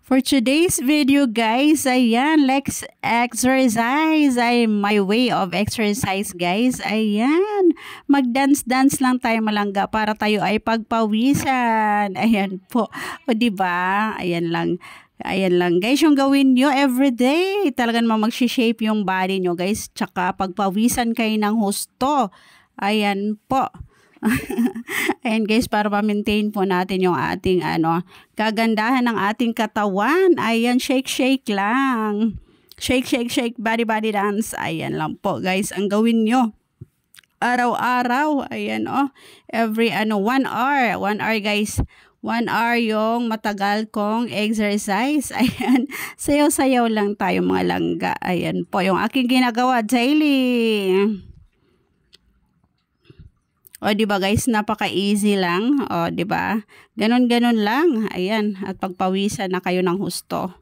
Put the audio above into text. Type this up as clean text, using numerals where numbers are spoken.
For today's video guys, ayan, let's exercise. Ay, my way of exercise guys. Ayan, mag-dance-dance lang tayo malangga para tayo ay pagpawisan. Ayan po, o diba? Ayan lang. Ayan lang guys, yung gawin nyo everyday. Talagang mag-shape yung body nyo guys. Tsaka pagpawisan kayo ng husto. Ayan po. Ayan guys, para ma-maintain po natin yung ating kagandahan ng ating katawan. Ayan, shake lang. Shake, body dance. Ayan lang po guys, ang gawin nyo. Araw-araw. Ayan every 1 hour. 1 hour guys. 1 hour yung matagal kong exercise. Ayan, sayaw-sayaw lang tayo mga langga. Ayan po yung aking ginagawa daily. O diba guys, napaka-easy lang. O diba? Ganon lang. Ayan, at pagpawisan na kayo ng husto.